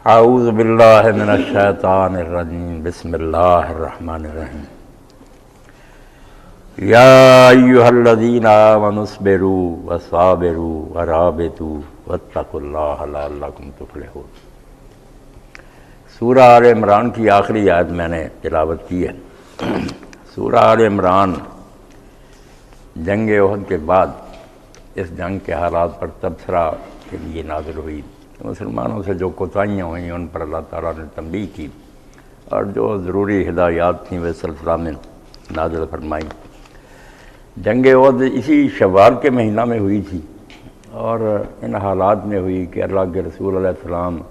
اعوذ باللہ من الشیطان الرجیم بسم اللہ الرحمن الرحیم یا ایہا الذین آمنوا اصبروا وصابروا ورابطوا واتقوا اللہ لعلکم تفلحون۔ سورہ آل عمران کی آخری آیت میں نے تلاوت کی ہے۔ سورہ آل عمران جنگ احد کے بعد اس جنگ کے حالات پر تبصرہ کے لیے نازل ہوئی۔ مسلمانوں سے جو کوتاہیاں ہوئیں ان پر اللہ تعالیٰ نے تنبیہ کی اور جو ضروری ہدایات تھیں وہ سلسلہ میں نازل فرمائی۔ جنگ احد اسی شوال کے مہینہ میں ہوئی تھی اور ان حالات میں ہوئی کہ اللہ کے رسول علیہ السلام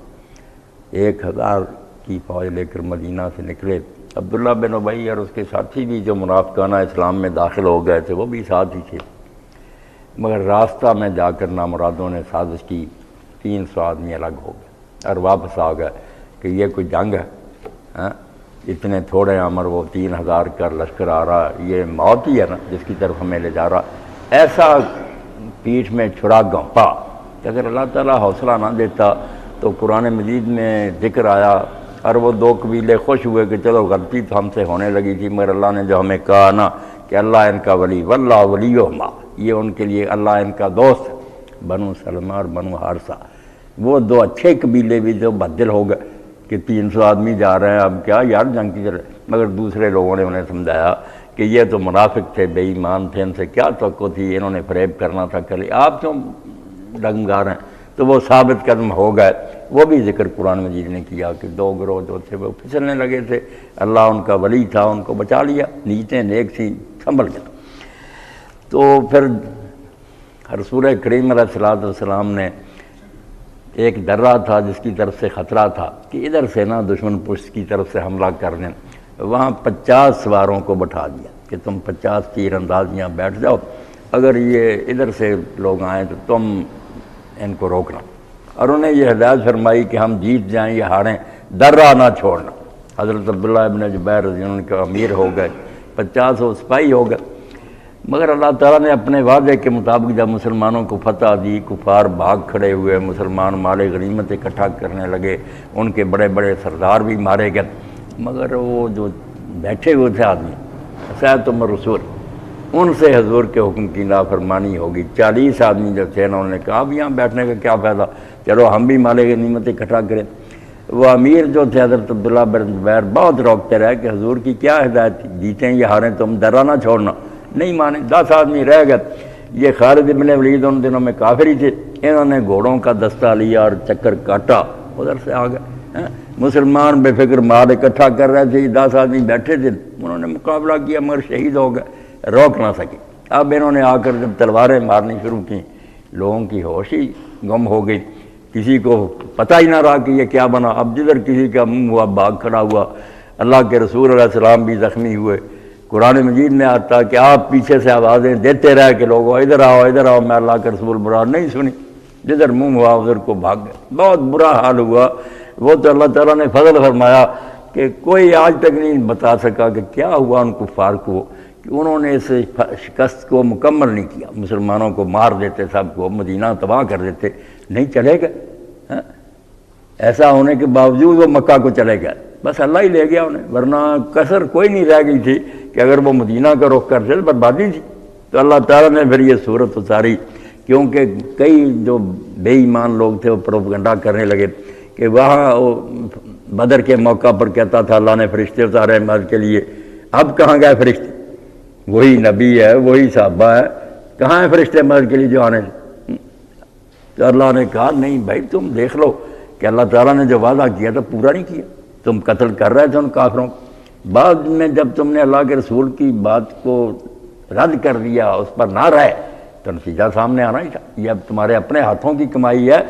1000 کی فوج لے کر مدینہ سے نکلے۔ عبداللہ بن ابی اور اس کے ساتھی بھی جو منافقانہ اسلام میں داخل ہو گئے تھے وہ بھی ساتھ ہی تھے، مگر راستہ میں جا کر نامرادوں نے سازش کی، 300 آدمی الگ ہو گئے اور واپس آ گئے کہ یہ کوئی جنگ ہے، اتنے تھوڑے عمر وہ 3000 کا لشکر آ رہا، یہ موت ہی ہے نا جس کی طرف ہمیں لے جا رہا۔ ایسا پیٹھ میں چھڑا گھونپا کہ اگر اللہ تعالیٰ حوصلہ نہ دیتا تو قرآن مجید میں ذکر آیا اور وہ 2 قبیلے خوش ہوئے کہ چلو غلطی تو ہم سے ہونے لگی تھی، مگر اللہ نے جو ہمیں کہا نا کہ اللہ ان کا ولی واللہ ولیہما، یہ ان کے لیے اللہ ان کا دوست، بنو سلمہ اور بنو حارثہ، وہ 2 اچھے قبیلے بھی جو بدل ہو گئے کہ 300 آدمی جا رہے ہیں، اب کیا یار جنگ کی طرح، مگر دوسرے لوگوں نے انہیں سمجھایا کہ یہ تو منافق تھے، بے ایمان تھے، ان سے کیا توقع تھی، انہوں نے فریب کرنا تھا، کلی آپ کیوں ڈنگار ہیں، تو وہ ثابت قدم ہو گئے۔ وہ بھی ذکر قرآن مجید نے کیا کہ 2 گروہ جو تھے وہ پھسلنے لگے تھے، اللہ ان کا ولی تھا، ان کو بچا لیا، نیتیں نیک تھیں، سنبھل گیا۔ تو پھر رسول کریم علیہ السلام نے ایک درہ تھا جس کی طرف سے خطرہ تھا کہ ادھر سے نا دشمن پشت کی طرف سے حملہ کر دیں، وہاں 50 سواروں کو بٹھا دیا کہ تم 50 تیر اندازیاں بیٹھ جاؤ، اگر یہ ادھر سے لوگ آئیں تو تم ان کو روکنا، اور انہیں یہ ہدایت فرمائی کہ ہم جیت جائیں یا ہاریں درہ نہ چھوڑنا۔ حضرت عبداللہ ابن جبیر رضی اللہ عنہ کے امیر ہو گئے، 50 وہ سپاہی ہو گئے، مگر اللہ تعالیٰ نے اپنے وعدے کے مطابق جب مسلمانوں کو فتح دی، کفار بھاگ کھڑے ہوئے، مسلمان مال غنیمت اکٹھا کرنے لگے، ان کے بڑے بڑے سردار بھی مارے گئے، مگر وہ جو بیٹھے ہوئے تھے آدمی سیدتم الرسول، ان سے حضور کے حکم کی نافرمانی ہوگی۔ 40 آدمی جو تھے انہوں نے کہا اب یہاں بیٹھنے کا کیا فائدہ، چلو ہم بھی مال غنیمت اکٹھا کریں۔ وہ امیر جو تھے حضرت عبداللہ بن زبیر بہت روکتے رہے کہ حضور کی کیا ہدایت تھی، جیتیں یا ہاریں تم درہ نہ چھوڑنا، نہیں مانے۔ 10 آدمی رہ گئے۔ یہ خالد بن ولید ان دنوں میں کافر ہی تھے، انہوں نے گھوڑوں کا دستہ لیا اور چکر کاٹا، ادھر سے آ گئے۔ مسلمان بے فکر مال اکٹھا کر رہے تھے، 10 آدمی بیٹھے تھے، انہوں نے مقابلہ کیا مگر شہید ہو گئے، روک نہ سکے۔ اب انہوں نے آ کر جب تلواریں مارنی شروع کی، لوگوں کی ہوش ہی گم ہو گئی، کسی کو پتہ ہی نہ رہا کہ یہ کیا بنا۔ اب جدھر کسی کا منہ ہوا بھاگ کھڑا ہوا۔ اللہ کے رسول علیہ السلام بھی زخمی ہوئے۔ قرآن مجید میں آتا کہ آپ پیچھے سے آوازیں دیتے رہے کہ لوگوں ادھر آؤ ادھر آؤ، میں اللہ کے رسول برا نہیں سنی، جدھر منہ ہوا ادھر کو بھاگ گئے۔ بہت برا حال ہوا۔ وہ تو اللہ تعالیٰ نے فضل فرمایا کہ کوئی آج تک نہیں بتا سکا کہ کیا ہوا ان کفار کو، کہ انہوں نے اس شکست کو مکمل نہیں کیا، مسلمانوں کو مار دیتے، سب کو مدینہ تباہ کر دیتے، نہیں چلے گئے۔ ایسا ہونے کے باوجود وہ مکہ کو چلے گئے، بس اللہ ہی لے گیا انہیں، ورنہ کسر کوئی نہیں رہ گئی تھی کہ اگر وہ مدینہ کا رخ کرتے تو بربادی تھی۔ تو اللہ تعالیٰ نے پھر یہ صورت اتاری، کیونکہ کئی جو بے ایمان لوگ تھے وہ پروپیگنڈا کرنے لگے کہ وہاں بدر کے موقع پر کہتا تھا اللہ نے فرشتے اتارے مدد کے لیے، اب کہاں گئے فرشتے؟ وہی نبی ہے، وہی صحابہ ہے، کہاں ہیں فرشتے مدد کے لیے جو آنے؟ تو اللہ نے کہا نہیں بھائی تم دیکھ لو کہ اللہ تعالیٰ نے جو وعدہ کیا تھا پورا نہیں کیا، تم قتل کر رہے تھے ان کافروں کو، بعد میں جب تم نے اللہ کے رسول کی بات کو رد کر دیا، اس پر نہ رہے، تو نتیجہ سامنے آنا ہی تھا۔ یہ اب تمہارے اپنے ہاتھوں کی کمائی ہے،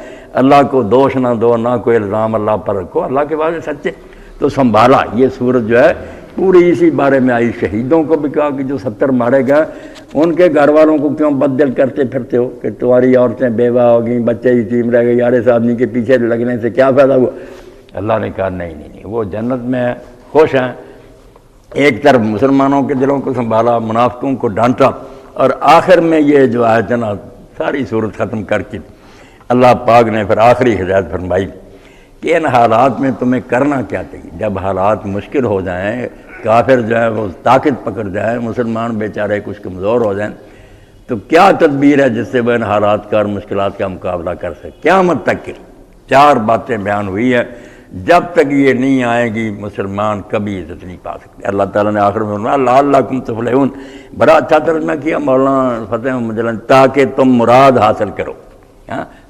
اللہ کو دوش نہ دو، نہ کوئی الزام اللہ پر رکھو، اللہ کے وعدے سچے۔ تو سنبھالا۔ یہ صورت جو ہے پوری اسی بارے میں آئی۔ شہیدوں کو بھی کہا کہ جو 70 مارے گئے ان کے گھر والوں کو کیوں بد دل کرتے پھرتے ہو کہ تمہاری عورتیں بیوہ ہو گئیں، بچے یتیم رہ گئے، 11 آدمی کے پیچھے لگنے سے کیا فائدہ ہوا؟ اللہ نے کہا نہیں، وہ جنت میں خوش ہیں۔ ایک طرف مسلمانوں کے دلوں کو سنبھالا، منافقوں کو ڈانٹا، اور آخر میں یہ جو آیت ہے نا ساری صورت ختم کر کے اللہ پاک نے پھر آخری ہدایت فرمائی کہ ان حالات میں تمہیں کرنا کیا چاہیے. جب حالات مشکل ہو جائیں، کافر جو ہے وہ طاقت پکڑ جائے، مسلمان بیچارے کچھ کمزور ہو جائیں، تو کیا تدبیر ہے جس سے وہ ان حالات کا اور مشکلات کا مقابلہ کر سکے. قیامت تک کی 4 باتیں بیان ہوئی ہیں، جب تک یہ نہیں آئے گی مسلمان کبھی عزت نہیں پا سکتے. اللہ تعالیٰ نے آخر میں فرمایا لعلکم تفلحون، بڑا اچھا ترجمہ کیا مولانا فتح محمد جلال، تاکہ تم مراد حاصل کرو.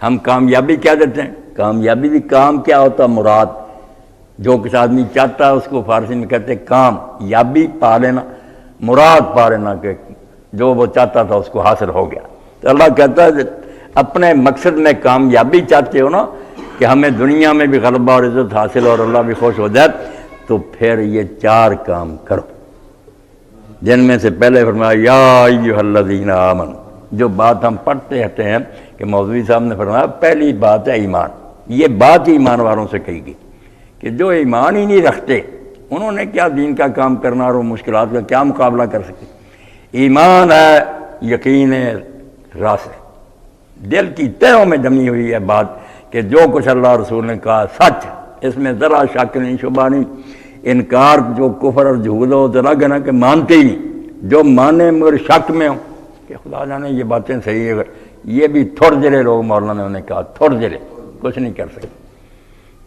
ہم کامیابی کیا دیتے ہیں؟ کامیابی بھی کام کیا ہوتا؟ مراد. جو کچھ آدمی چاہتا ہے اس کو فارسی میں کہتے ہیں کام یابی، پا لینا، مراد پا لینا، کہ جو وہ چاہتا تھا اس کو حاصل ہو گیا. تو اللہ کہتا ہے اپنے مقصد میں کامیابی چاہتے ہو نا، کہ ہمیں دنیا میں بھی غلبہ اور عزت حاصل اور اللہ بھی خوش ہو جائے، تو پھر یہ 4 کام کرو، جن میں سے پہلے فرمایا یا ایھا الذین آمنوا. جو بات ہم پڑھتے رہتے ہیں کہ مولوی صاحب نے فرمایا پہلی بات ہے ایمان. یہ بات ایمان والوں سے کہی گئی کہ جو ایمان ہی نہیں رکھتے انہوں نے کیا دین کا کام کرنا اور وہ مشکلات کا کیا مقابلہ کر سکتے. ایمان ہے یقین راسخ، دل کی تہوں میں جمی ہوئی ہے بات کہ جو کچھ اللہ رسول نے کہا سچ، اس میں ذرا شک نہیں، شبہ نہیں. انکار جو کفر اور جھوٹ ہو ذرا گنا کہ مانتے ہی نہیں، جو مانے مگر شک میں ہوں کہ خدا جانے یہ باتیں صحیح ہے. یہ بھی تھوڑ جلے لوگ، مولانا نے کہا تھوڑ جلے، کچھ نہیں کر سکتے.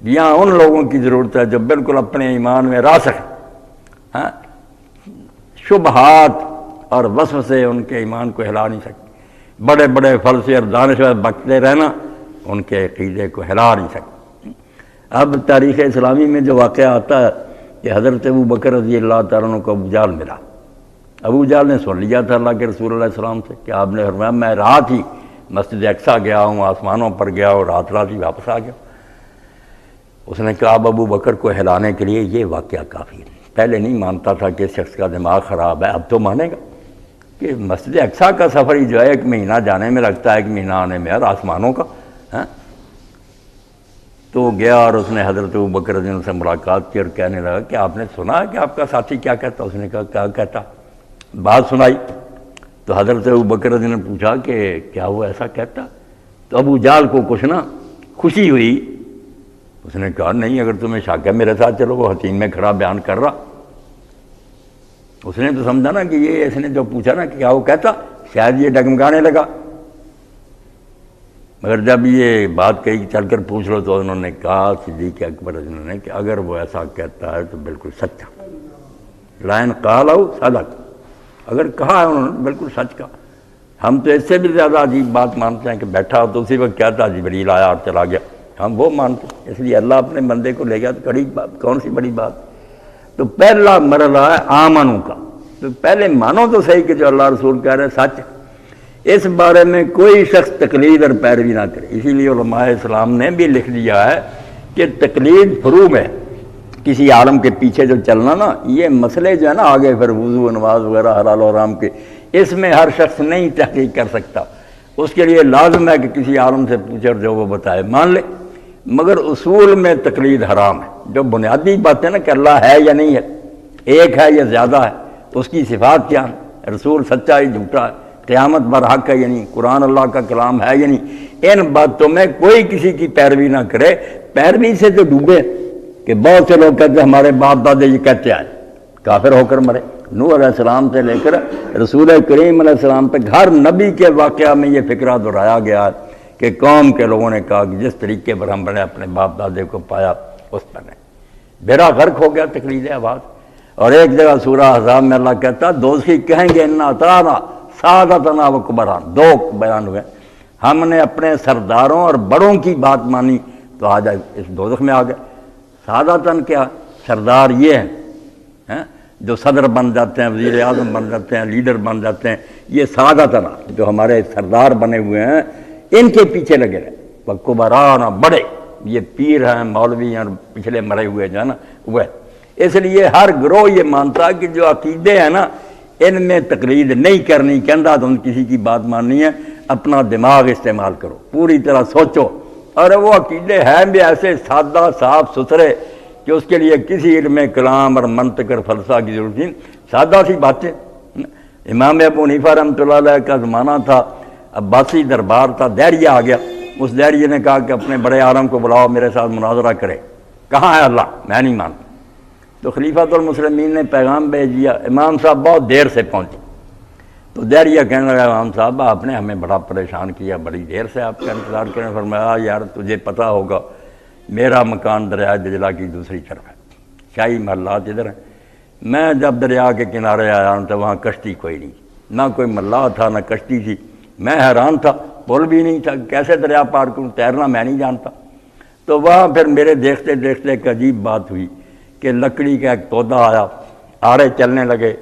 یہاں ان لوگوں کی ضرورت ہے جو بالکل اپنے ایمان میں راسخ ہیں. شبہات اور وسوسے ان کے ایمان کو ہلا نہیں سکتے. بڑے بڑے فلسفے اور دانشور بکتے رہنا ان کے عقیدے کو ہلا نہیں سکتے. اب تاریخ اسلامی میں جو واقعہ آتا ہے کہ حضرت ابوبکر رضی اللہ تعالیٰ عنہ کو ابو جہل ملا. ابو جہل نے سن لیا تھا اللہ کے رسول علیہ السلام سے کہ آپ نے فرمایا میں رات ہی مسجد اقصیٰ گیا ہوں، آسمانوں پر گیا اور رات ہی واپس آ گیا. اس نے کہا اب ابو بکر کو ہلانے کے لیے یہ واقعہ کافی ہے. پہلے نہیں مانتا تھا کہ اس شخص کا دماغ خراب ہے، اب تو مانے گا کہ مسجد اقصیٰ کا سفر ہی جو ہے 1 مہینہ جانے میں لگتا ہے، 1 مہینہ آنے میں، اور آسمانوں کا. تو گیا اور اس نے حضرت ابوبکر رضی اللہ عنہ سے ملاقات کی اور کہنے لگا کہ آپ نے سنا ہے کہ آپ کا ساتھی کیا کہتا؟ اس نے کہا کیا کہتا؟ بات سنائی. تو حضرت ابوبکر رضی اللہ عنہ نے پوچھا کہ کیا وہ ایسا کہتا؟ تو ابو جہل کو کچھ نا خوشی ہوئی. اس نے کہا نہیں، اگر تمہیں شک ہے میرے ساتھ چلو، وہ حتیم میں کھڑا بیان کر رہا. اس نے تو سمجھا نا کہ یہ اس نے جو پوچھا نا کہ کیا وہ کہتا، شاید یہ ڈگمگانے لگا. مگر جب یہ بات کہی چل کر پوچھ لو تو انہوں نے کہا صدیق اکبر رضی اللہ عنہ نے کہ اگر وہ ایسا کہتا ہے تو بالکل سچا. لائن قالہ صدق، اگر کہا ہے انہوں نے بالکل سچ کہا. ہم تو اس سے بھی زیادہ عجیب بات مانتے ہیں کہ بیٹھا تو اسی وقت کہتا جبریل آیا اور چلا گیا، ہم وہ مانتے ہیں. اس لیے اللہ اپنے بندے کو لے گیا تو بڑی بات، کون سی بڑی بات. تو پہلا مرحلہ ہے آمنو کا. تو پہلے مانو تو صحیح کہ جو اللہ رسول کہہ رہے سچ. اس بارے میں کوئی شخص تقلید اور پیروی نہ کرے. اسی لیے علماء اسلام نے بھی لکھ دیا ہے کہ تقلید فروع میں کسی عالم کے پیچھے جو چلنا نا، یہ مسئلے جو ہے نا آگے پھر وضو نماز وغیرہ حلال و حرام کے، اس میں ہر شخص نہیں تحقیق کر سکتا. اس کے لیے لازم ہے کہ کسی عالم سے پوچھے اور جو وہ بتائے مان لے. مگر اصول میں تقلید حرام ہے. جو بنیادی بات ہے نا کہ اللہ ہے یا نہیں ہے، ایک ہے یا زیادہ ہے، اس کی صفات کیا ہے، رسول سچا ہے جھوٹا ہے، قیامت برحق ہے یا نہیں، قرآن اللہ کا کلام ہے یا نہیں، ان باتوں میں کوئی کسی کی پیروی نہ کرے. پیروی سے تو ڈوبے کہ بہت سے لوگ کہتے ہیں ہمارے باپ دادے یہ کہتے آئے، کافر ہو کر مرے. نوح علیہ السلام سے لے کر رسول کریم علیہ السلام تک ہر نبی کے واقعہ میں یہ فکرہ دہرایا گیا ہے کہ قوم کے لوگوں نے کہا کہ جس طریقے پر ہم نے اپنے باپ دادے کو پایا اس پر نہیں. بیڑا غرق ہو گیا تقلید آواز. اور ایک جگہ سورہ احزاب میں اللہ کہتا دوزخی کہیں گے انا اطعنا سادتنا و کبراء. 2 بیان ہوئے، ہم نے اپنے سرداروں اور بڑوں کی بات مانی تو آج اس دوزخ میں آ گئے. سادتن کیا؟ سردار یہ ہیں جو صدر بن جاتے ہیں، وزیر اعظم بن جاتے ہیں، لیڈر بن جاتے ہیں. یہ سادتنا جو ہمارے سردار بنے ہوئے ہیں ان کے پیچھے لگے رہے. و کبراء بڑے، یہ پیر ہیں، مولوی ہیں، پچھلے مرے ہوئے جو ہے نا وہ. اس لیے ہر گروہ یہ مانتا کہ جو عقیدے ہیں نا ان میں تقلید نہیں کرنی، کہندہ تم کسی کی بات ماننی ہے، اپنا دماغ استعمال کرو، پوری طرح سوچو. اور وہ عقیدے ہیں بھی ایسے سادہ صاف ستھرے کہ اس کے لیے کسی علم کلام اور منطق اور فلسفہ کی ضرورت نہیں. سادہ سی باتیں. امام ابو حنیفہ رحمۃ اللہ علیہ کا زمانہ تھا، عباسی دربار تھا، دہریہ آ گیا. اس دہریے نے کہا کہ اپنے بڑے عالم کو بلاؤ میرے ساتھ مناظرہ کرے. کہاں ہے اللہ؟ میں نہیں مانتا. تو خلیفۃ المسلمین نے پیغام بھیج دیا. امام صاحب بہت دیر سے پہنچے. تو دہریہ کہنے لگا امام صاحب آپ نے ہمیں بڑا پریشان کیا, بڑی دیر سے آپ کا انتظار کریں. فرمایا یار تجھے پتہ ہوگا میرا مکان دریائے دجلہ کی دوسری طرف ہے, شاہی محلات ادھر ہیں. میں جب دریا کے کنارے آیا ہوں تو وہاں کشتی کوئی نہیں, نہ کوئی ملا تھا نہ کشتی تھی. میں حیران تھا, پل بھی نہیں تھا, کیسے دریا پار کروں, تیرنا میں نہیں جانتا. تو وہاں پھر میرے دیکھتے دیکھتے ایک عجیب بات ہوئی کہ لکڑی کا ایک پودا آیا, آڑے چلنے لگے,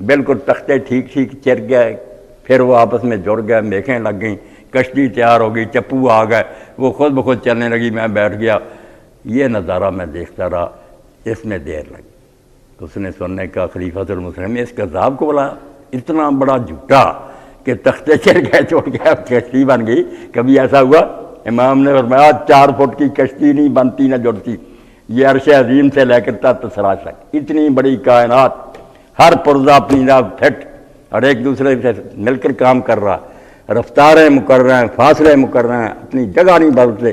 بالکل تختے ٹھیک ٹھیک چر گئے, پھر وہ آپس میں جڑ گئے, میخیں لگ گئیں, کشتی تیار ہو گئی, چپو آ گئے, وہ خود بخود چلنے لگی. میں بیٹھ گیا, یہ نظارہ میں دیکھتا رہا, اس میں دیر لگی. تو اس نے سننے کا خلیفۃ المسلم اس کذاب کو بلایا, اتنا بڑا جھوٹا کہ تختے چل گئے, چھوڑ گیا, کشتی بن گئی. کبھی ایسا ہوا؟ امام نے فرمایا 4 فٹ کی کشتی نہیں بنتی نہ جڑتی. یہ عرش عظیم سے لے کر تحت ثری تک اتنی بڑی کائنات, ہر پرزہ اپنی جگہ فٹ اور ایک دوسرے سے مل کر کام کر رہا, رفتاریں مقرر ہیں, فاصلے مقرر ہیں, اپنی جگہ نہیں بدلتے.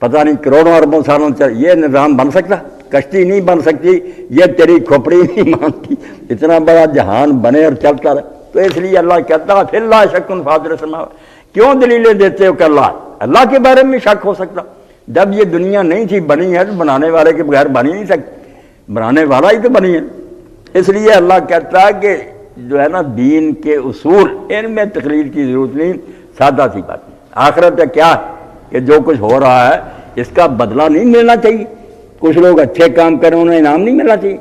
پتہ نہیں کروڑوں اربوں سالوں سے یہ نظام بن سکتا؟ کشتی نہیں بن سکتی, یہ تیری کھوپڑی نہیں مانتی. اتنا بڑا جہان بنے اور چلتا رہے. تو اس لیے اللہ کہتا ہے پھر لا شک فاطر السماوات. کیوں دلیلیں دیتے ہو کہ اللہ کے بارے میں شک ہو سکتا؟ جب یہ دنیا نہیں تھی بنی ہے تو بنانے والے کے بغیر بن ہی نہیں سکتی, بنانے والا ہی تو بنی ہے. اس لیے اللہ کہتا ہے کہ جو ہے نا دین کے اصول ان میں تقریر کی ضرورت نہیں, سادہ سی بات. آخرت کیا ہے کہ جو کچھ ہو رہا ہے اس کا بدلہ نہیں ملنا چاہیے. کچھ لوگ اچھے کام کریں انہیں انعام نہیں ملنا چاہیے.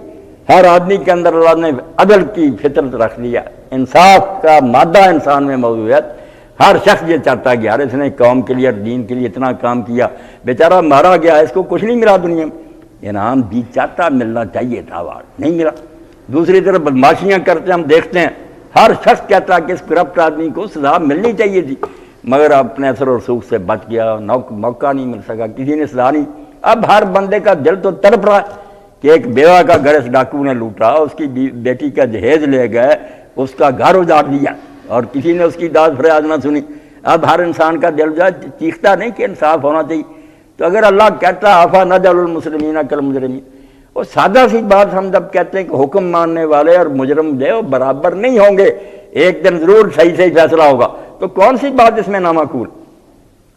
ہر آدمی کے اندر اللہ نے عدل کی فطرت رکھ دیا, انصاف کا مادہ انسان میں موجود ہے. ہر شخص یہ چاہتا ہے کہ یار اس نے قوم کے لیے اور دین کے لیے اتنا کام کیا, بیچارہ مارا گیا, اس کو کچھ نہیں ملا دنیا میں. انعام بھی چاہتا, ملنا چاہیے تھا, نہیں ملا. دوسری طرف بدماشیاں کرتے ہم دیکھتے ہیں, ہر شخص کہتا ہے کہ اس کرپٹ آدمی کو سزا ملنی چاہیے تھی, مگر اپنے اثر و رسوخ سے بچ گیا, موقع نہیں مل سکا, کسی نے سزا نہیں. اب ہر بندے کا دل تو تڑپ رہا ہے کہ ایک بیوہ کا گھر اس ڈاکو نے لوٹا, اس کی بیٹی کا جہیز لے گئے, اس کا گھر اجاڑ دیا اور کسی نے اس کی داد فریاد نہ سنی. اب ہر انسان کا دل جو ہے چیختا نہیں کہ انصاف ہونا چاہیے. تو اگر اللہ کہتا آفا نجعل المسلمین کالمجرمین, وہ سادہ سی بات ہم جب کہتے ہیں کہ حکم ماننے والے اور مجرم جو برابر نہیں ہوں گے, ایک دن ضرور صحیح سے فیصلہ ہوگا, تو کون سی بات اس میں نامعقول؟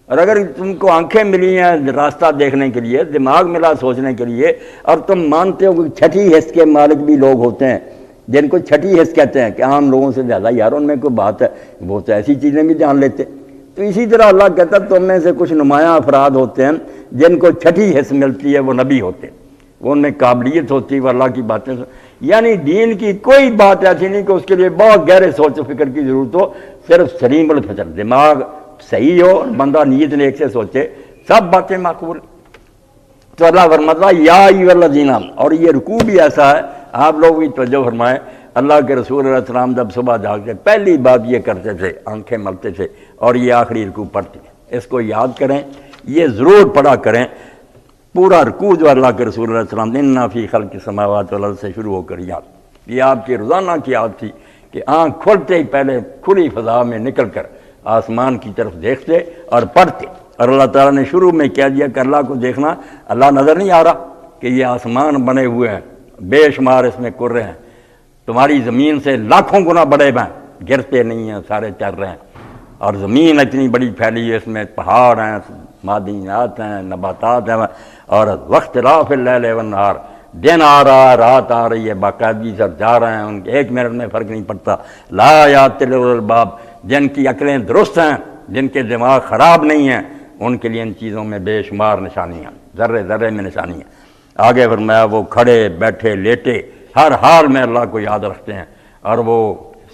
اور اگر تم کو آنکھیں ملی ہیں راستہ دیکھنے کے لیے, دماغ ملا سوچنے کے لیے, اور تم مانتے ہو کہ چھٹی حص کے مالک بھی لوگ ہوتے ہیں جن کو چھٹی حص کہتے ہیں کہ عام لوگوں سے زیادہ یار ان میں کوئی بات ہے, وہ تو ایسی چیزیں بھی جان لیتے. تو اسی طرح اللہ کہتا ہے تم میں سے کچھ نمایاں افراد ہوتے ہیں جن کو چھٹی حص ملتی ہے, وہ نبی ہوتے ہیں, وہ ان میں قابلیت ہوتی ہے, وہ اللہ کی باتیں. یعنی دین کی کوئی بات ایسی نہیں کہ اس کے لیے بہت گہرے سوچ و فکر کی ضرورت ہو, صرف سلیم الفطر دماغ صحیح ہو اور بندہ نیت نیک سے سوچے, سب باتیں معقول. تو اللہ فرماتا ہے یا ایھا الذین, اور یہ رکوع بھی ایسا ہے, آپ لوگ بھی توجہ فرمائیں. اللہ کے رسول علیہ السلام جب صبح جاگتے پہلی بات یہ کرتے تھے, آنکھیں ملتے تھے اور یہ آخری رکوع پڑھتے تھے. اس کو یاد کریں, یہ ضرور پڑھا کریں. پورا رکوع جو اللہ کے رسول علیہ السلام نے اِنَّ فِی خَلْقِ السَّمَاوَاتِ وَالْأَرْضِ سے شروع ہو کر یاد, یہ آپ کی روزانہ کی عادت تھی کہ آنکھ کھلتے ہی پہلے کھلی فضا میں نکل کر آسمان کی طرف دیکھتے اور پڑھتے. اور اللہ تعالیٰ نے شروع میں کہہ دیا کہ اللہ کو دیکھنا, اللہ نظر نہیں آ رہا کہ یہ آسمان بنے ہوئے ہیں, بے شمار اس میں کرے ہیں, تمہاری زمین سے لاکھوں گنا بڑے ہیں, گرتے نہیں ہیں, سارے چل رہے ہیں. اور زمین اتنی بڑی پھیلی ہے, اس میں پہاڑ ہیں, معدنیات ہیں, نباتات ہیں, اور واختلاف اللیل والنہار, دن آ رہا ہے رات آ رہی ہے, باقاعدگی سے جا رہے ہیں, ان کے ایک منٹ میں فرق نہیں پڑتا. لا یات لأولی الالباب, جن کی عقلیں درست ہیں, جن کے دماغ خراب نہیں ہیں, ان کے لیے ان چیزوں میں بے شمار نشانیاں, ذرے ذرے میں نشانیاں. آگے فرمایا وہ کھڑے بیٹھے لیٹے ہر حال میں اللہ کو یاد رکھتے ہیں اور وہ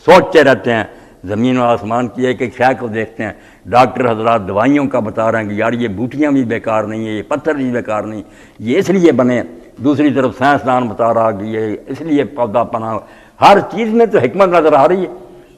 سوچتے رہتے ہیں. زمین و آسمان کی ایک ایک شے کو دیکھتے ہیں. ڈاکٹر حضرات دوائیوں کا بتا رہے ہیں کہ یار یہ بوٹیاں بھی بیکار نہیں ہیں, یہ پتھر بھی بیکار نہیں, یہ اس لیے بنے. دوسری طرف سائنسدان بتا رہا کہ یہ اس لیے پودا پناہ. ہر چیز میں تو حکمت نظر آ رہی ہے.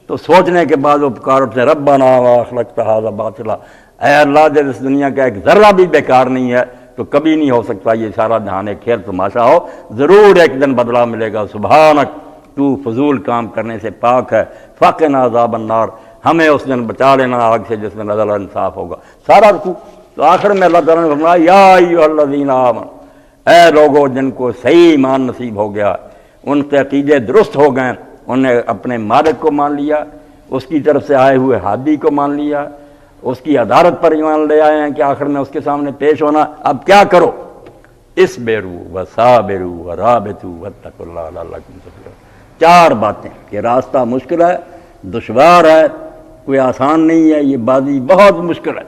تو سوچنے کے بعد وہ پکار اٹھتے ہیں ربنا ما خلقت ھذا باطلا, اے اللہ جب اس دنیا کا ایک ذرہ بھی بیکار نہیں ہے تو کبھی نہیں ہو سکتا یہ سارا جہان ایک کھیل تماشا ہو, ضرور ایک دن بدلہ ملے گا. سبحانک, تو فضول کام کرنے سے پاک ہے. فقنا عذاب النار, ہمیں اس دن بچا لینا آگ سے جس میں نظر انصاف ہوگا. سارا رکوع تو آخر میں اللہ تعالیٰ نے فرمایا یا ایھا الذین آمنوا، اے لوگوں جن کو صحیح ایمان نصیب ہو گیا، ان کے عقیدے درست ہو گئے، انہوں نے اپنے مالک کو مان لیا، اس کی طرف سے آئے ہوئے ہادی کو مان لیا، اس کی عدالت پر ایمان لے آئے ہیں کہ آخر میں اس کے سامنے پیش ہونا، اب کیا کرو؟ اصبروا وصابروا ورابطوا واتقوا اللہ لعلکم تفلحون۔ چار باتیں کہ راستہ مشکل ہے، دشوار ہے، کوئی آسان نہیں ہے، یہ بازی بہت مشکل ہے،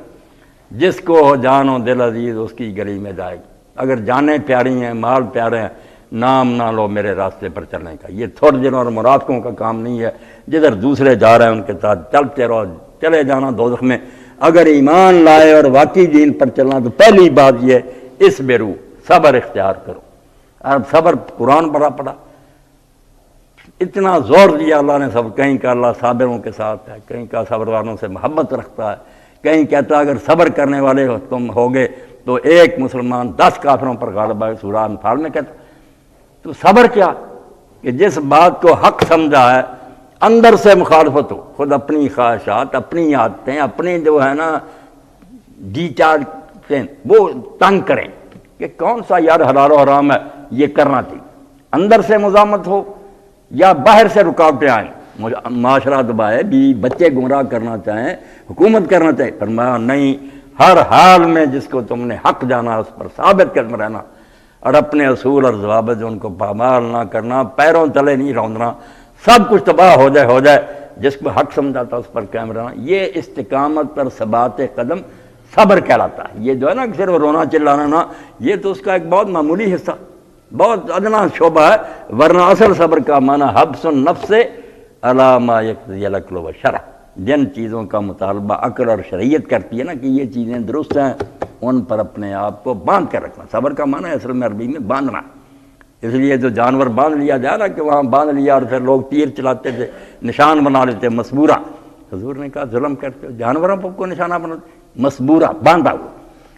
جس کو ہو جان و دل عزیز اس کی گلی میں جائے گی۔ اگر جانیں پیاری ہیں، مال پیارے ہیں، نام نہ لو میرے راستے پر چلنے کا۔ یہ تھوڑے دنوں اور منافقوں کا کام نہیں ہے، جدھر دوسرے جا رہے ہیں ان کے ساتھ چلتے رہو، چلے جانا دوزخ میں۔ اگر ایمان لائے اور واقعی دین پر چلنا تو پہلی بات یہ اصبروا، صبر اختیار کرو۔ اب صبر قرآن پڑھا اتنا زور دیا اللہ نے، سب کہیں کہ اللہ صابروں کے ساتھ ہے، کہیں کہ صبر والوں سے محبت رکھتا ہے، کہیں کہتا اگر صبر کرنے والے تم ہوگے تو ایک مسلمان 10 کافروں پر غالب ہے، سورہ انفال میں کہتا۔ تو صبر کیا کہ جس بات کو حق سمجھا ہے اندر سے مخالفت ہو، خود اپنی خواہشات، اپنی عادتیں، اپنے جو ہے نا جی چاہتے وہ تنگ کریں کہ کون سا یار حلال و حرام ہے یہ کرنا چاہیے، اندر سے مزاحمت ہو یا باہر سے رکاوٹیں آئیں، معاشرہ دبائے، بیوی بچے گمراہ کرنا چاہیں، حکومت کرنا چاہے، فرمایا نہیں، ہر حال میں جس کو تم نے حق جانا اس پر ثابت قدم رہنا، اور اپنے اصول اور ضوابط جو ان کو پامال نہ کرنا، پیروں تلے نہیں روندنا، سب کچھ تباہ ہو جائے، جس کو حق سمجھاتا اس پر قائم رہنا۔ یہ استقامت پر ثبات قدم صبر کہلاتا ہے۔ یہ جو ہے نا صرف رونا چلانا نہ، یہ تو اس کا ایک بہت معمولی حصہ، بہت ادنا شعبہ ہے، ورنہ اصل صبر کا معنی حبس النفس علی ما یقتضی العقل والشرع، جن چیزوں کا مطالبہ عقل اور شریعت کرتی ہے نا کہ یہ چیزیں درست ہیں، ان پر اپنے آپ کو باندھ کر رکھنا۔ صبر کا معنی ہے اصل میں عربی میں باندھنا۔ اس لیے جو جانور باندھ لیا جائے نا کہ وہاں باندھ لیا اور پھر لوگ تیر چلاتے تھے، نشان بنا لیتے مسبورہ، حضور نے کہا ظلم کرتے ہو، جانوروں پر کو نشانہ بناتے، مسبورہ باندھا ہوا۔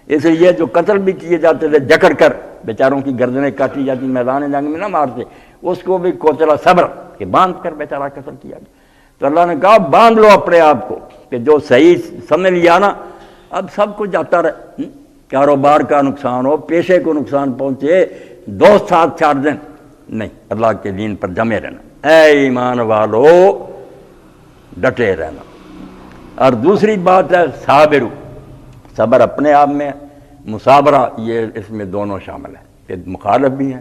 اس لیے جو قتل بھی کیے جاتے تھے جکڑ کر، بیچاروں کی گردنیں کاٹی جاتی، میدان جنگ میں نہ مارتے، اس کو بھی کوچلا صبر کہ باندھ کر بیچارہ قتل کیا گیا۔ تو اللہ نے کہا باندھ لو اپنے آپ کو کہ جو صحیح سمجھ لیا نا، اب سب کچھ جاتا رہے، کاروبار کا نقصان ہو، پیشے کو نقصان پہنچے، دوست ساتھ چھاڑ دیں، نہیں، اللہ کے دین پر جمے رہنا، اے ایمان والو ڈٹے رہنا۔ اور دوسری بات ہے صابرو، صبر اپنے آپ میں، مصابرہ یہ اس میں دونوں شامل ہیں کہ مخالف بھی ہیں،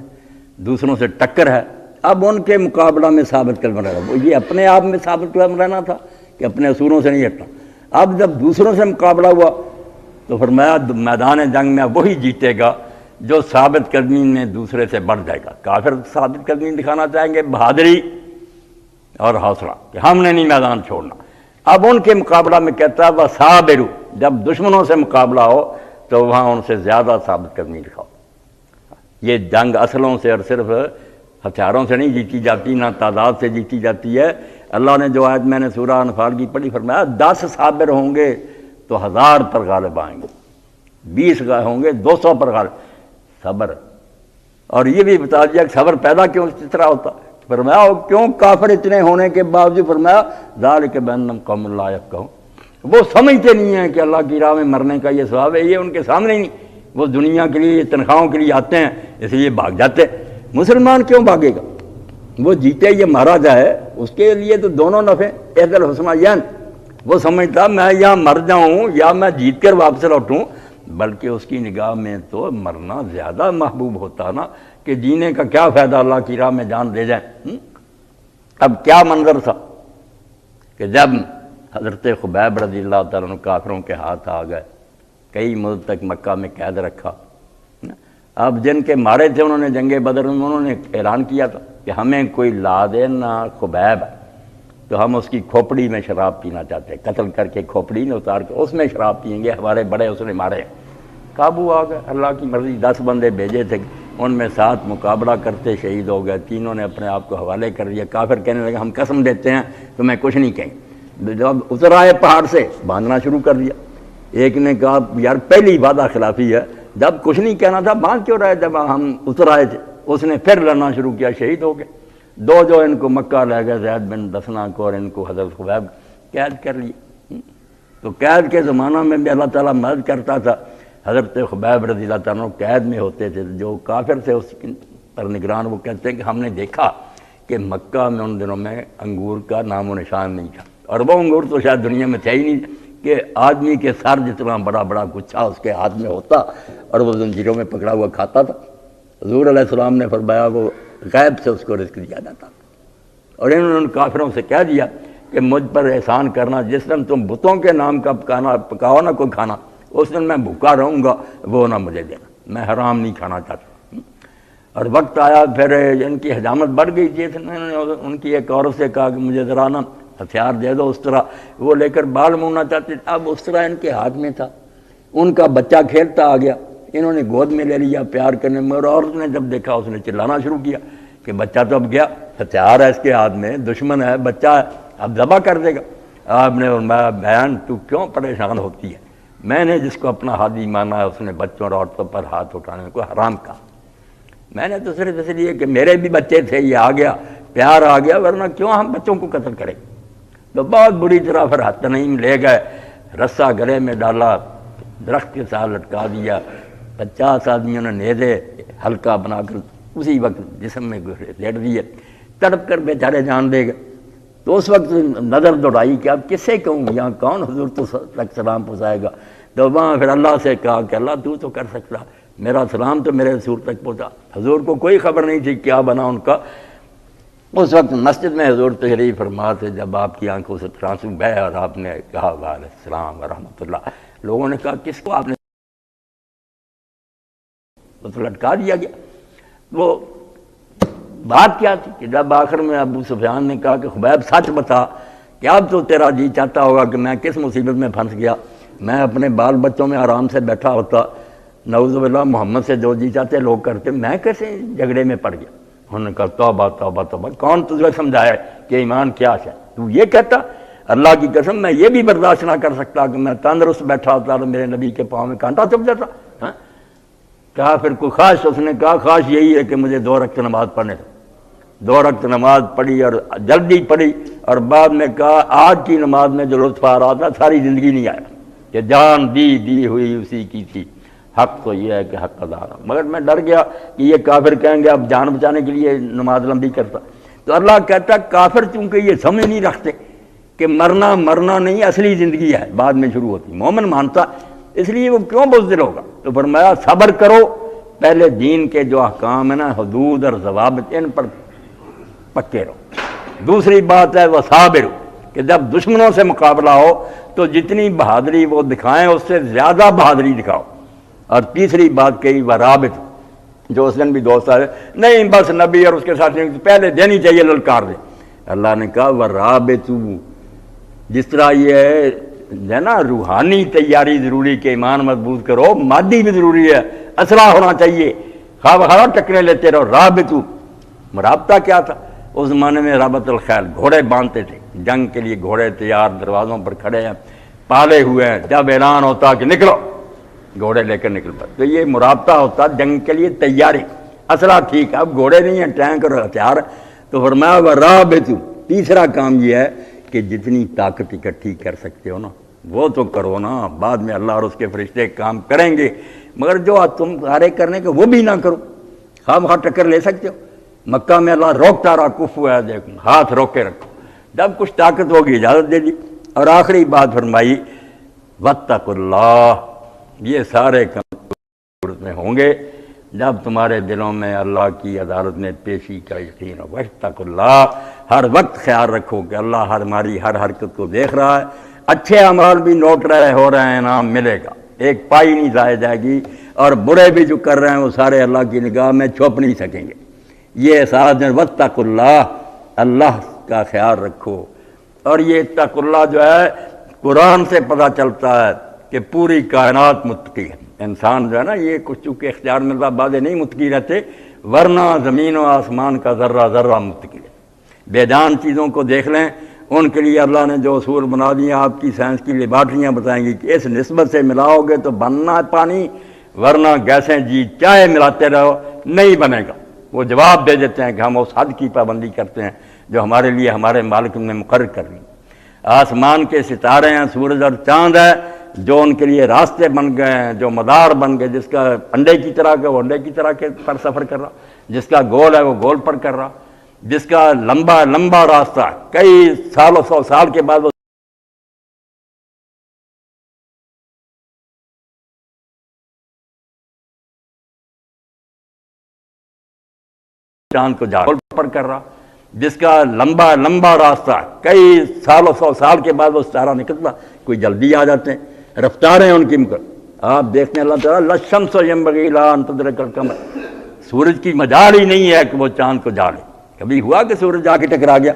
دوسروں سے ٹکر ہے، اب ان کے مقابلہ میں ثابت قدم رہنا۔ یہ اپنے آپ میں ثابت قدم رہنا تھا کہ اپنے اصولوں سے نہیں ہٹنا، اب جب دوسروں سے مقابلہ ہوا تو فرمایا میدان جنگ میں وہی جیتے گا جو ثابت قدمی میں دوسرے سے بڑھ جائے گا۔ کافر ثابت قدمی دکھانا چاہیں گے، بہادری اور حوصلہ کہ ہم نے نہیں میدان چھوڑنا۔ اب ان کے مقابلہ میں کہتا ہے وَصَابِرُوا، جب دشمنوں سے مقابلہ ہو تو وہاں ان سے زیادہ ثابت قدمی دکھاؤ۔ یہ جنگ اصلوں سے اور صرف ہتھیاروں سے نہیں جیتی جاتی، نہ تعداد سے جیتی جاتی ہے۔ اللہ نے جو آیت میں نے سورہ انفال کی پڑھی، فرمایا 10 صابر ہوں گے تو 1000 پر غالب آئیں گے، 20 ہوں گے 200 پر غالب۔ صبر، اور یہ بھی بتا دیا کہ صبر پیدا کیوں اس طرح ہوتا ہے، فرمایا کیوں کافر اتنے ہونے کے باوجود، فرمایا ذالک بأنہم قوم لا یفقہون، وہ سمجھتے نہیں ہیں کہ اللہ کی راہ میں مرنے کا یہ ثواب ہے، یہ ان کے سامنے ہی نہیں، وہ دنیا کے لیے تنخواہوں کے لیے آتے ہیں، اس لیے بھاگ جاتے۔ مسلمان کیوں بھاگے گا؟ وہ جیتے یہ مارا جائے، اس کے لیے تو دونوں نفع احد الحسنیین، وہ سمجھتا میں یا مر جاؤں یا میں جیت کر واپس لوٹوں، بلکہ اس کی نگاہ میں تو مرنا زیادہ محبوب ہوتا نا کہ جینے کا کیا فائدہ اللہ کی راہ میں جان دے جائیں۔ اب کیا منظر تھا کہ جب حضرت خبیب رضی اللہ تعالیٰ عنہ کافروں کے ہاتھ آ گئے، کئی مدت تک مکہ میں قید رکھا۔ اب جن کے مارے تھے انہوں نے جنگ بدر میں انہوں نے اعلان کیا تھا کہ ہمیں کوئی لا دے نہ خبیب ہے تو ہم اس کی کھوپڑی میں شراب پینا چاہتے ہیں، قتل کر کے کھوپڑی نے اتار کے اس میں شراب پئیں گے، ہمارے بڑے اس نے مارے۔ قابو آ گئے، اللہ کی مرضی، 10 بندے بھیجے تھے، ان میں 7 مقابلہ کرتے شہید ہو گئے، 3 نے اپنے آپ کو حوالے کر دیا۔ کافر کہنے لگے ہم قسم دیتے ہیں تمہیں کچھ نہیں کہیں۔ جب اتر آئے پہاڑ سے باندھنا شروع کر دیا، ایک نے کہا یار پہلی وعدہ خلافی ہے، جب کچھ نہیں کہنا تھا باندھ کیوں رہے، جب ہم اتر آئے تھے۔ اس نے پھر لڑنا شروع کیا، شہید ہو گئے۔ 2 جو ان کو مکہ لے گئے، زید بن دسنا کو اور ان کو حضرت خبیب قید کر لیے۔ تو قید کے زمانہ میں بھی اللہ تعالیٰ مدد کرتا تھا۔ حضرت خبیب رضی اللہ تعالیٰ عنہ قید میں ہوتے تھے، جو کافر تھے اس پر نگران، وہ کہتے ہیں کہ ہم نے دیکھا کہ مکہ میں ان دنوں میں انگور کا نام و نشان نہیں تھا، اور وہ انگور تو شاید دنیا میں تھے ہی نہیں کہ آدمی کے سر جتنا بڑا بڑا گچھا اس کے ہاتھ میں ہوتا اور وہ زنجیروں میں پکڑا ہوا کھاتا تھا۔ حضور علیہ السلام نے فرمایا وہ غیب سے اس کو رزق دیا جاتا، اور انہوں نے ان کافروں سے کہہ دیا کہ مجھ پر احسان کرنا، جس دن تم بتوں کے نام کا پکاؤ نہ کوئی کھانا، اس دن میں بھوکا رہوں گا، وہ نہ مجھے دینا، میں حرام نہیں کھانا چاہتا۔ اور وقت آیا پھر ان کی حجامت بڑھ گئی تھی، ان کی ایک عورت سے کہا کہ مجھے ذرا نا ہتھیار دے دو، اس طرح وہ لے کر بال موننا چاہتے تھے، اب اس طرح ان کے ہاتھ میں تھا، ان کا بچہ کھیلتا آ گیا، انہوں نے گود میں لے لیا پیار کرنے میں، اور عورت نے جب دیکھا اس نے چلانا شروع کیا کہ بچہ تو اب گیا، ہتھیار ہے اس کے ہاتھ میں، دشمن ہے، بچہ ہے، اب ذبح کر دے گا۔ آپ نے فرمایا بہن تو کیوں پریشان ہوتی ہے، میں نے جس کو اپنا ہادی مانا ہے اس نے بچوں اور عورتوں پر ہاتھ اٹھانے کو حرام کہا، میں نے تو صرف اس لیے کہ میرے بھی بچے تھے، یہ آ گیا، پیار آ گیا، ورنہ کیوں ہم بچوں کو قتل کریں۔ تو بہت بری طرح پھر تنعیم لے گئے، رسہ گلے میں ڈالا، درخت کے ساتھ لٹکا دیا، 50 آدمیوں نے نیزے ہلکا بنا کر اسی وقت جسم میں لیٹ دیے، تڑپ کر بیچارے جان دے گئے۔ تو اس وقت نظر دوڑائی کہ اب کس سے کہوں، یہاں کون حضور تک سلام پہنچائے گا؟ تو وہاں پھر اللہ سے کہا کہ اللہ تو کر سکتا، میرا سلام تو میرے حضور تک پہنچا۔ حضور کو کوئی خبر نہیں تھی کیا بنا ان کا۔ اس وقت مسجد میں حضور تشریف فرما تھے، جب آپ کی آنکھوں سے آنسو بہے اور آپ نے کہا وعلیکم السلام ورحمۃ اللہ، لوگوں نے کہا کس کو آپ نے تو لٹکا دیا گیا۔ وہ بات کیا تھی کہ جب آخر میں ابو سفیان نے کہا کہ خبیب سچ بتا کہ اب تو تیرا جی چاہتا ہوگا کہ میں کس مصیبت میں پھنس گیا، میں اپنے بال بچوں میں آرام سے بیٹھا ہوتا، نعوذ باللہ محمد سے جو جی چاہتے لوگ کرتے، میں کیسے جھگڑے میں پڑ گیا۔ انہوں نے کہا توبہ توبہ توبہ، کون تجھے سمجھایا کہ ایمان کیا ہے، تو یہ کہتا اللہ کی قسم میں یہ بھی برداشت نہ کر سکتا کہ میں تندرست بیٹھا ہوتا اور میرے نبی کے پاؤں میں کانٹا چبھ جاتا۔ کہا پھر کوئی خواہش، اس نے کہا خواہش یہی ہے کہ مجھے 2 رکعت نماز پڑھنے دو۔ 2 رکعت نماز پڑھی اور جلدی پڑھی، اور بعد میں کہا آج کی نماز میں جو لطف آ رہا تھا ساری زندگی نہیں آیا، کہ جان دی ہوئی اسی کی تھی، حق تو یہ ہے کہ حق ادا رہا، مگر میں ڈر گیا کہ یہ کافر کہیں گے اب جان بچانے کے لیے نماز لمبی کرتا۔ تو اللہ کہتا کافر چونکہ یہ سمجھ نہیں رکھتے کہ مرنا نہیں اصلی زندگی ہے، بعد میں شروع ہوتی، مومن مانتا، اس لیے وہ کیوں بزدل ہوگا۔ تو فرمایا صبر کرو، پہلے دین کے جو احکام ہیں نا، حدود اور ضوابط، ان پر پکے رہو۔ دوسری بات ہے وصابر، کہ جب دشمنوں سے مقابلہ ہو تو جتنی بہادری وہ دکھائیں اس سے زیادہ بہادری دکھاؤ۔ اور تیسری بات کہی ورابط، جو اس دن بھی دوست آئے نہیں بس نبی اور اس کے ساتھ پہلے دینی چاہیے للکار دے۔ اللہ نے کہا ورابط، جس طرح یہ ہے نا روحانی تیاری ضروری کہ ایمان مضبوط کرو، مادی بھی ضروری ہے، اسلحہ ہونا چاہیے، خواہ ٹکرے لیتے رہو۔ رابط، مرابطہ کیا تھا اس زمانے میں؟ رابط الخیل، گھوڑے باندھتے تھے، جنگ کے لیے گھوڑے تیار دروازوں پر کھڑے ہیں، پالے ہوئے ہیں، جب اعلان ہوتا کہ نکلو گھوڑے لے کر نکل پڑتے، تو یہ مرابطہ ہوتا جنگ کے لیے تیاری، اسلحہ ٹھیک ہے، اب گھوڑے نہیں ہیں، ٹینک اور ہتھیار۔ تو فرمایا ورابط، تیسرا کام یہ ہے کہ جتنی طاقت اکٹھی کر سکتے ہو نا وہ تو کرو نا، بعد میں اللہ اور اس کے فرشتے کام کریں گے، مگر جو تم سارے کرنے کے وہ بھی نہ کرو، خواہ ٹکر لے سکتے ہو۔ مکہ میں اللہ روکتا رہا، کفو ہے دیکھو، ہاتھ روک کے رکھو، جب کچھ طاقت ہوگی اجازت دے دی۔ اور آخری بات فرمائی واتقوا اللہ، یہ سارے کام صورت میں ہوں گے جب تمہارے دلوں میں اللہ کی عدالت میں پیشی کا یقین ہو۔ واتقوا اللہ، ہر وقت خیال رکھو کہ اللہ ہماری ہر حرکت کو دیکھ رہا ہے، اچھے اعمال بھی نوٹ ہو رہے ہیں، انعام ملے گا، ایک پائی نہیں ضائع جائے گی، اور برے بھی جو کر رہے ہیں وہ سارے اللہ کی نگاہ میں چھپ نہیں سکیں گے۔ یہ سارا دن واتقوا اللہ، اللہ کا خیال رکھو۔ اور یہ اتقوا اللہ جو ہے قرآن سے پتہ چلتا ہے کہ پوری کائنات متقی ہے۔ انسان جو ہے نا یہ کچھ چونکہ اختیار میں بادے نہیں متقی رہتے، ورنہ زمین و آسمان کا ذرہ ذرہ متقی ہے۔ بے جان چیزوں کو دیکھ لیں، ان کے لیے اللہ نے جو اصول بنا دیے، آپ کی سائنس کی لیبارٹریاں بتائیں گی کہ اس نسبت سے ملاؤ گے تو بننا ہے پانی، ورنہ گیسیں جی چائے ملاتے رہو نہیں بنے گا۔ وہ جواب دے دیتے ہیں کہ ہم اس حد کی پابندی کرتے ہیں جو ہمارے لیے ہمارے مالک نے مقرر کر لی۔ آسمان کے ستارے ہیں، سورج اور چاند ہے، جو ان کے لیے راستے بن گئے ہیں، جو مدار بن گئے، جس کا انڈے کی طرح کا وہ انڈے کی طرح کے پر سفر کر رہا، جس کا گول ہے وہ گول پر کر رہا، جس کا لمبا لمبا راستہ کئی سالوں 100 سال کے بعد وہ چاند کو جا گول پر کر رہا، جس کا لمبا لمبا راستہ کئی سالوں 100 سال کے بعد وہ ستارہ نکلتا، کوئی جلدی آ جاتے ہیں، رفتاریں ان کی آپ دیکھتے ہیں اللہ تعالیٰ لَلشَّمْسُ يَنبَغِي لَهَا أَن تُدْرِكَ الْقَمَرَ، سورج کی مجال ہی نہیں ہے کہ وہ چاند کو جا لے۔ کبھی ہوا کہ سورج جا کے ٹکرا گیا؟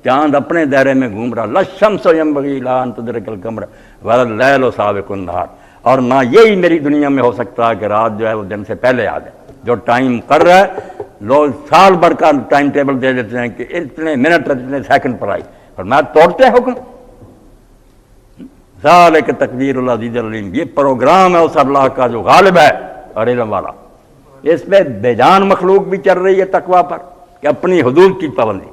چاند اپنے دائرے میں گھوم رہا، لَلشَّمْسُ يَنبَغِي لَهَا أَن تُدْرِكَ الْقَمَرَ وَلَا اللَّيْلُ سَابِقُ النَّهَارِ، اور نہ یہی میری دنیا میں ہو سکتا ہے کہ رات جو ہے وہ دن سے پہلے آ جائے۔ جو ٹائم کر رہا ہے لوگ سال بھر کا ٹائم ٹیبل دے دیتے ہیں کہ اتنے منٹ اتنے سیکنڈ پر آئی، اور میں توڑتے حکم۔ ذالک تقدیر العزیز العلیم، یہ پروگرام ہے اس اللہ کا جو غالب ہے اور علم والا۔ اس پہ بے جان مخلوق بھی چل رہی ہے تقویٰ پر کہ اپنی حدود کی پابندی،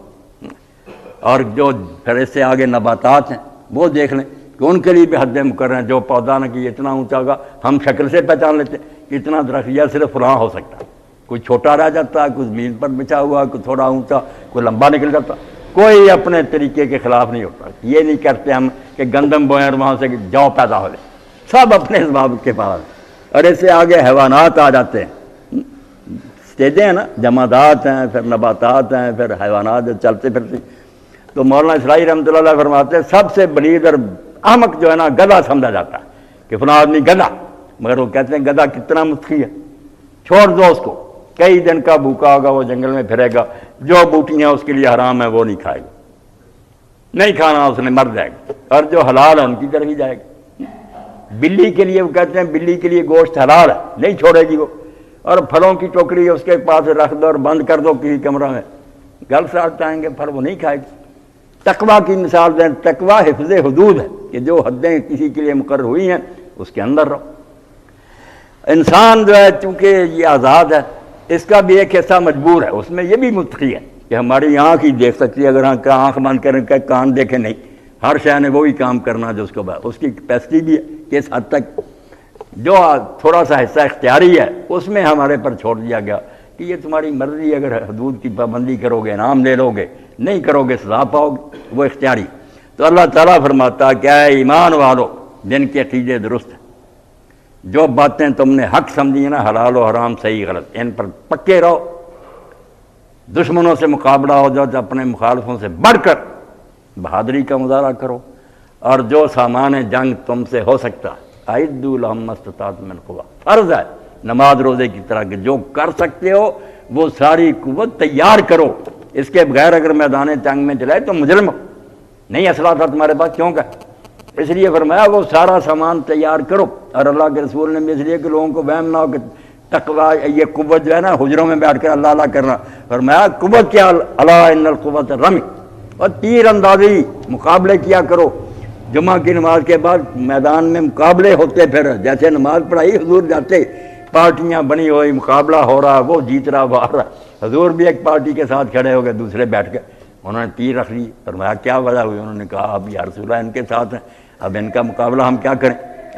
اور جو پھر اس سے آگے نباتات ہیں وہ دیکھ لیں کہ ان کے لیے بھی حد مقرر ہیں۔ جو پودا نہ کہ اتنا اونچا ہوگا، ہم شکل سے پہچان لیتے کہ اتنا درخت یا صرف فلاں ہو سکتا ہے، کوئی چھوٹا رہ جاتا ہے، کوئی زمین پر بچھا ہوا، کوئی تھوڑا اونچا، کوئی لمبا نکل جاتا، کوئی اپنے طریقے کے خلاف نہیں ہوتا۔ یہ نہیں کرتے ہم کہ گندم بوئیں اور وہاں سے جو پیدا ہو جائے، سب اپنے اسباب کے پاس۔ اور اس سے آگے حیوانات آ جاتے ہیں، اسٹیجیں ہیں نا، جمادات ہیں، پھر نباتات ہیں، پھر حیوانات جو چلتے پھرتے۔ تو مولانا اسرائیل رحمۃ اللہ علیہ فرماتے ہیں سب سے بلید اور احمق جو ہے نا گدھا سمجھا جاتا ہے کہ فلاں آدمی گدھا، مگر وہ کہتے ہیں گدھا کتنا متقی ہے، چھوڑ دو اس کو، کئی دن کا بھوکا ہوگا، وہ جنگل میں پھرے گا، جو بوٹیاں اس کے لیے حرام ہیں وہ نہیں کھائے گا، نہیں کھانا اس نے مر جائے گا، اور جو حلال ہے ان کی طرف ہی جائے گا۔ بلی کے لیے وہ کہتے ہیں بلی کے لیے گوشت حلال ہے، نہیں چھوڑے گی وہ، اور پھلوں کی ٹوکری اس کے پاس رکھ دو اور بند کر دو کسی کمرہ میں، گل ساتھ آئیں گے پھل وہ نہیں کھائے گی۔ تقویٰ کی مثال دیں، تقویٰ حفظ حدود ہے کہ جو حدیں کسی کے لیے مقرر ہوئی ہیں اس کے اندر رہو۔ انسان جو ہے چونکہ یہ آزاد ہے، اس کا بھی ایک حصہ مجبور ہے، اس میں یہ بھی متقی ہے کہ ہماری آنکھ ہی دیکھ سکتی ہے، اگر آنکھ بند کریں کہ کان دیکھیں نہیں، ہر شے نے وہی کام کرنا جو اس کو اس کی کیپیسٹی بھی ہے کہ اس حد تک جو تھوڑا سا حصہ اختیاری ہے اس میں ہمارے پر چھوڑ دیا گیا کہ یہ تمہاری مرضی، اگر حدود کی پابندی کرو گے انعام لے لو گے، نہیں کرو گے سزا پاؤ گے، وہ اختیاری۔ تو اللہ تعالیٰ فرماتا کہ اے ایمان والو جن کے عقیدے درست ہیں، جو باتیں تم نے حق سمجھی نا، حلال و حرام صحیح غلط، ان پر پکے رہو، دشمنوں سے مقابلہ ہو جاؤ تو اپنے مخالفوں سے بڑھ کر بہادری کا مظاہرہ کرو، اور جو سامان جنگ تم سے ہو سکتا اعدوا لهم ما استطعتم من قوة، فرض ہے نماز روزے کی طرح کہ جو کر سکتے ہو وہ ساری قوت تیار کرو، اس کے بغیر اگر میدان جنگ میں چلائے تو مجرم ہو، نہیں اسلحہ تھا تمہارے پاس کیوں کہ، اس لیے فرمایا وہ سارا سامان تیار کرو۔ اور اللہ کے رسول نے بھی اس لیے کہ لوگوں کو وہم نہ ہو کہ تقویٰ یہ قوت جو ہے نا حجروں میں بیٹھ کر اللہ اللہ کرنا، فرمایا قوت کیا، الا ان القوت الرمی، اور تیر اندازی مقابلے کیا کرو۔ جمعہ کی نماز کے بعد میدان میں مقابلے ہوتے، پھر جیسے نماز پڑھائی حضور جاتے، پارٹیاں بنی ہوئی، مقابلہ ہو رہا، وہ جیت رہا وہ ہار رہا، حضور بھی ایک پارٹی کے ساتھ کھڑے ہو گئے، دوسرے بیٹھ گئے، انہوں نے تیر رکھ لی، فرمایا کیا وجہ ہوئی؟ انہوں نے کہا اب یا رسول اللہ ان کے ساتھ ہیں، اب ان کا مقابلہ ہم کیا کریں؟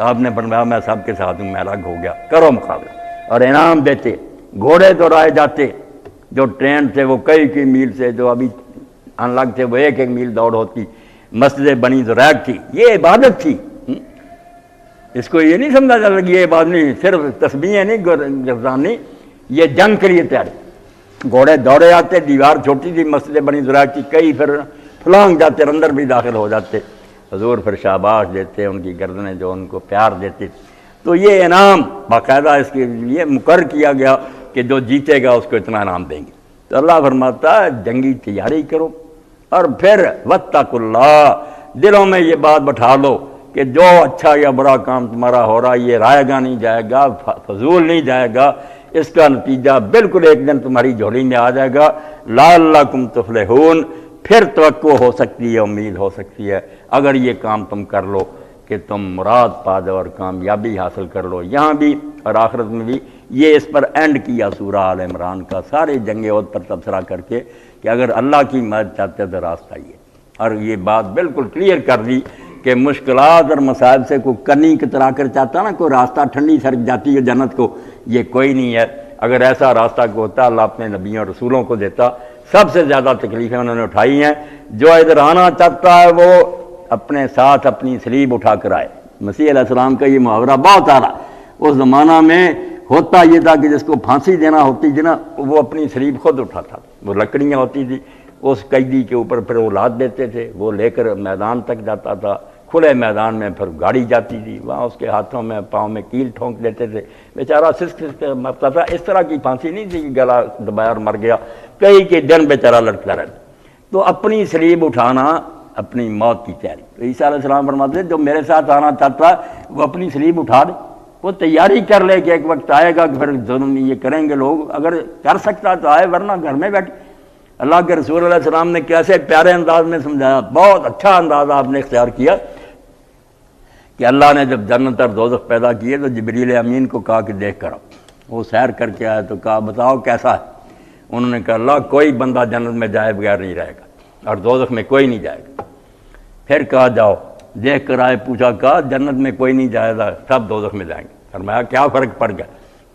آپ نے فرمایا میں سب کے ساتھ ہوں، میں الگ ہو گیا، کرو مقابلہ، اور انعام دیتے۔ گھوڑے دورائے جاتے، جو ٹرین تھے وہ کئی میل سے، جو ابھی ان لگ تھے وہ ایک میل دوڑ ہوتی، مسجد بنی زریق تھی، یہ عبادت تھی۔ اس کو یہ نہیں سمجھا جا لگی یہ عبادت نہیں، صرف تسبیحیں نہیں گردانی، یہ جنگ کے لیے تیاری۔ گھوڑے دوڑے آتے، دیوار چھوٹی تھی مسجد بنی زریق کی، کئی پھر پھلانگ جاتے، اندر بھی داخل ہو جاتے، حضور پھر شاباش دیتے، ان کی گردنیں جو ان کو پیار دیتے۔ تو یہ انعام باقاعدہ اس کے لیے مقرر کیا گیا کہ جو جیتے گا اس کو اتنا انعام دیں گے۔ تو اللہ فرماتا ہے جنگی تیاری کرو، اور پھر واتقوا اللہ، دلوں میں یہ بات بٹھا لو کہ جو اچھا یا برا کام تمہارا ہو رہا یہ رائے گا نہیں جائے گا، فضول نہیں جائے گا، اس کا نتیجہ بالکل ایک دن تمہاری جھولی میں آ جائے گا۔ لعلکم تفلحون، پھر توقع ہو سکتی ہے، امید ہو سکتی ہے اگر یہ کام تم کر لو کہ تم مراد پا جاؤ اور کامیابی حاصل کر لو، یہاں بھی اور آخرت میں بھی۔ یہ اس پر اینڈ کیا سورہ آل عمران کا، سارے جنگ احد پر تبصرہ کر کے کہ اگر اللہ کی مدد چاہتے تو راستہ یہ، اور یہ بات بالکل کلیئر کر دی کہ مشکلات اور مصائب سے کوئی کنی کترا کر چاہتا نا کوئی راستہ ٹھنڈی سڑک جاتی ہے جنت کو، یہ کوئی نہیں ہے۔ اگر ایسا راستہ کو ہوتا اللہ اپنے نبیوں اور رسولوں کو دیتا۔ سب سے زیادہ تکلیفیں انہوں نے اٹھائی ہیں۔ جو ادھر آنا چاہتا ہے وہ اپنے ساتھ اپنی سلیب اٹھا کر آئے۔ مسیح علیہ السلام کا یہ محاورہ بہت آ رہا۔ اس زمانہ میں ہوتا یہ تھا کہ جس کو پھانسی دینا ہوتی تھی نا وہ اپنی سلیب خود اٹھاتا، وہ لکڑیاں ہوتی تھی اس قیدی کے اوپر پھر وہ لاد دیتے تھے، وہ لے کر میدان تک جاتا تھا، کھلے میدان میں پھر گاڑی جاتی تھی، وہاں اس کے ہاتھوں میں پاؤں میں کیل ٹھونک دیتے تھے، بیچارہ سسک سسک مرتا تھا۔ اس طرح کی پھانسی نہیں تھی کہ گلا دبایا اور مر گیا، کئی کے دن بیچارہ لڑکتا رہتا۔ تو اپنی سلیب اٹھانا اپنی موت کی تیاری۔ تو عیسیٰ علیہ السلام فرماتے ہیں جو میرے ساتھ آنا چاہتا ہے وہ اپنی سلیب اٹھا دے، وہ تیاری کر لے کہ ایک وقت آئے گا کہ پھر ظلم یہ کریں گے لوگ، اگر کر سکتا تو آئے ورنہ گھر میں بیٹھے۔ اللہ کے رسول علیہ السلام نے کیسے پیارے انداز میں سمجھایا، بہت اچھا انداز آپ نے اختیار کیا کہ اللہ نے جب جنت اور دوزخ پیدا کیے تو جبریل امین کو کہا کہ دیکھ کر وہ سیر کر کے آئے تو کہا بتاؤ کیسا ہے؟ انہوں نے کہا اللہ کوئی بندہ جنت میں جائے بغیر نہیں رہے گا اور دوزخ میں کوئی نہیں جائے گا۔ پھر کہا جاؤ، دیکھ کر آئے، پوچھا کہا جنت میں کوئی نہیں جائے گا، سب دوزخ میں جائیں گے۔ فرمایا کیا فرق پڑ گیا؟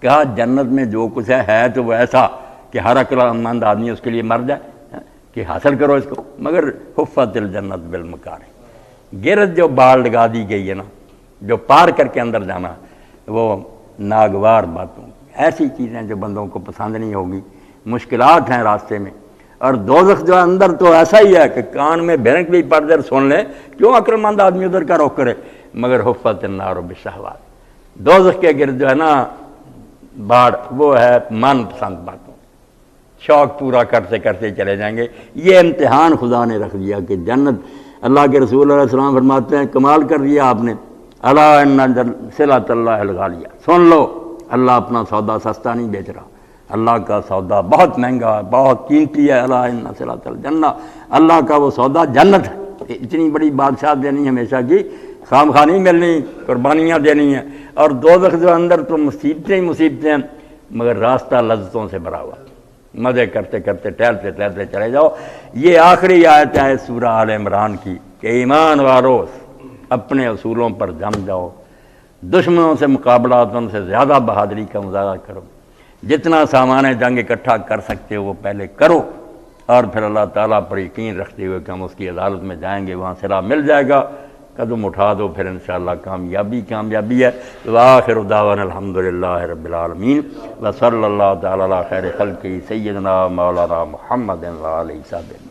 کہا جنت میں جو کچھ ہے تو وہ ایسا کہ ہر عقل مند آدمی اس کے لیے مر جائے کہ حاصل کرو اس کو، مگر حفت الجنت بالمکارہ، گرد جو بال لگا دی گئی ہے نا، جو پار کر کے اندر جانا وہ ناگوار باتوں، ایسی چیزیں جو بندوں کو پسند نہیں ہوگی، مشکلات ہیں راستے میں۔ اور دوزخ جو اندر تو ایسا ہی ہے کہ کان میں بھینک بھی پڑ جائے سن لے، کیوں عقل مند آدمی ادھر کا رخ کرے، مگر حفت النار بالشہوات، دوزخ کے گرد جو ہے نا باڑ، وہ ہے من پسند باتوں، شوق پورا کرتے کرتے چلے جائیں گے۔ یہ امتحان خدا نے رکھ دیا کہ جنت، اللہ کے رسول علیہ السلام فرماتے ہیں کمال کر دیا آپ نے، الا ان صلۃ اللہ الغالیہ، سن لو اللہ اپنا سودا سستا نہیں بیچ رہا، اللہ کا سودا بہت مہنگا ہے، بہت قیمتی ہے۔ الا ان صلۃ الجنہ، اللہ کا وہ سودا جنت ہے۔ اتنی بڑی بادشاہ دینی ہمیشہ کی، خام خواہ نہیں ملنی، قربانیاں دینی ہیں۔ اور دوزخ جو اندر تو مصیبتیں ہی مصیبتیں ہیں، مگر راستہ لذتوں سے بھرا ہوا، مزے کرتے کرتے ٹہلتے ٹہلتے چلے جاؤ۔ یہ آخری آیت ہے سورہ آل عمران کی کہ ایمان والو اپنے اصولوں پر جم جاؤ، دشمنوں سے مقابلہ ان سے زیادہ بہادری کا مظاہرہ کرو، جتنا سامان جنگ اکٹھا کر سکتے ہو وہ پہلے کرو، اور پھر اللہ تعالیٰ پر یقین رکھتے ہوئے کہ ہم اس کی عدالت میں جائیں گے، وہاں صلہ مل جائے گا، قدم اٹھا دو، پھر انشاءاللہ کامیابی ہے۔ وآخر دعوانا الحمدللہ رب العالمین، وصلی اللہ تعالیٰ علی خیر خلقہ سیدنا مولانا محمد وآلہ وصحبہ۔